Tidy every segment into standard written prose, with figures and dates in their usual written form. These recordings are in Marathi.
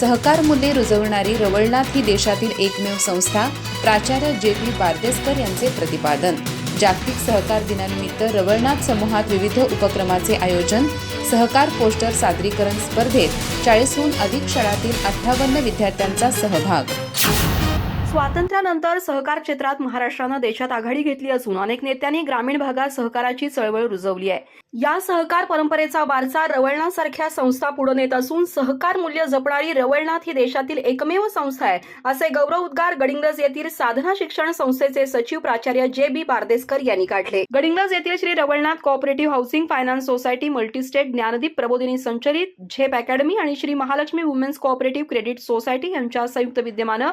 सहकार मूल्ये रुजवणारी रवळनाथ ही देशातील एकमेव संस्था, प्राचार्य जे.पी. पारदेसकर यांचे प्रतिपादन. जागतिक सहकार दिनानिमित्त रवळनाथ समूहात विविध उपक्रमाचे आयोजन. सहकार पोस्टर सादरीकरण स्पर्धेत 40हून अधिक शाळांतील 58 विद्यार्थ्यांचा सहभाग. स्वातंत्र्यानंतर सहकार क्षेत्रात महाराष्ट्रानं देशात आघाडी घेतली असून अनेक नेत्यांनी ग्रामीण भागात सहकाराची चळवळ रुजवली आहे. या सहकार परंपरेचा वारसा रवळनाथसारख्या संस्था पुढे नेत असून सहकार मूल्य जपणारी रवळनाथ ही देशातील एकमेव संस्था आहे, असे गौरव उद्गार गडिंग्लज येथील साधना शिक्षण संस्थेचे सचिव प्राचार्य जे.बी. पारदेसकर यांनी काढले. गडिंग्लज येथील Shri Ravalnath cooperative housing finance society, multistate Dnyandeep Prabodhini संचलित झेप अकॅडमी आणि Shri Mahalakshmi women's cooperative credit society यांच्या संयुक्त विद्यमानं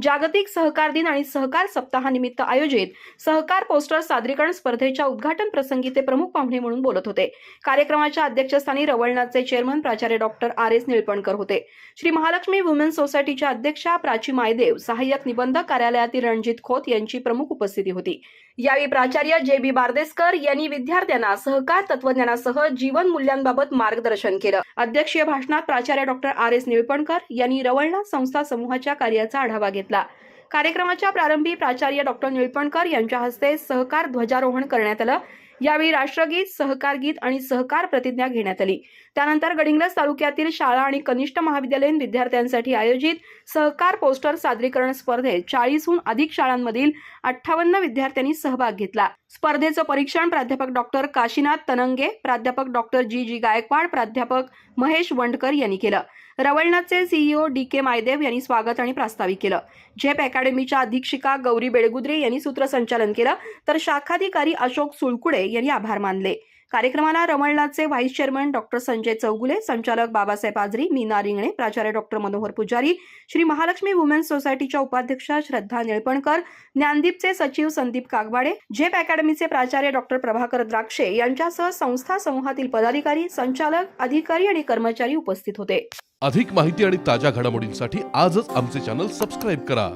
जागतिक सहकार दिन आणि सहकार सप्ताहानिमित्त आयोजित सहकार पोस्टर सादरीकरण स्पर्धेच्या उद्घाटन प्रसंगी ते प्रमुख पाहुणे म्हणून बोलत होते. कार्यक्रमाच्या अध्यक्षस्थानी रवळनाथचे चेअरमन प्राचार्य डॉक्टर आर.एस. निळपणकर होते. श्री महालक्ष्मी वुमेन्स सोसायटीच्या अध्यक्षा प्राची मायदेव, सहाय्यक निबंधक कार्यालयातील रणजित खोत यांची प्रमुख उपस्थिती होती. यावेळी प्राचार्य जे.बी. पारदेसकर यांनी विद्यार्थ्यांना सहकार तत्वज्ञानासह जीवन मूल्यांबाबत मार्गदर्शन केलं. अध्यक्षीय भाषणात प्राचार्य डॉक्टर आर.एस. निळपणकर यांनी रवळनाथ संस्था समूहाच्या कार्याचा आढावा घेतला. कार्यक्रमाच्या प्रारंभी प्राचार्य डॉक्टर निळपणकर यांच्या हस्ते सहकार ध्वजारोहण करण्यात आलं. यावेळी राष्ट्रगीत, सहकार गीत आणि सहकार प्रतिज्ञा घेण्यात आली. त्यानंतर गडिंग्लज तालुक्यातील शाळा आणि कनिष्ठ महाविद्यालयीन विद्यार्थ्यांसाठी आयोजित सहकार पोस्टर सादरीकरण स्पर्धेत 40हून अधिक शाळांमधील 58 विद्यार्थ्यांनी सहभाग घेतला. स्पर्धेचं परीक्षण प्राध्यापक डॉक्टर काशीनाथ तनंगे, प्राध्यापक डॉक्टर जी गायकवाड, प्राध्यापक महेश वंडकर यांनी केलं. रवळनाथचे सीईओ डी.के. मायदेव यांनी स्वागत आणि प्रास्ताविक केलं. झेप अकॅडमीच्या अधीक्षिका गौरी बेळगुद्रे यांनी सूत्रसंचालन केलं, तर शाखाधिकारी अशोक सुळकुडे यांनी आभार मानले. कार्यक्रमाला रवळनाथचे vice chairman doctor Sanjay Chougule, संचालक बाबासाहेब आजरी, मीना रिंगणे, प्राचार्य डॉक्टर मनोहर पुजारी, श्री महालक्ष्मी वुमेन्स सोसायटीच्या उपाध्यक्षा श्रद्धा निळपणकर, ज्ञानदीपचे सचिव संदीप कागवाडे, झेप अकॅडमीचे प्राचार्य डॉक्टर प्रभाकर द्राक्षे यांच्यासह संस्था समूहातील पदाधिकारी, संचालक, अधिकारी आणि कर्मचारी उपस्थित होते. अधिक माहिती आणि ताज्या घडामोडींसाठी आजच आमचे चॅनल सबस्क्राईब करा.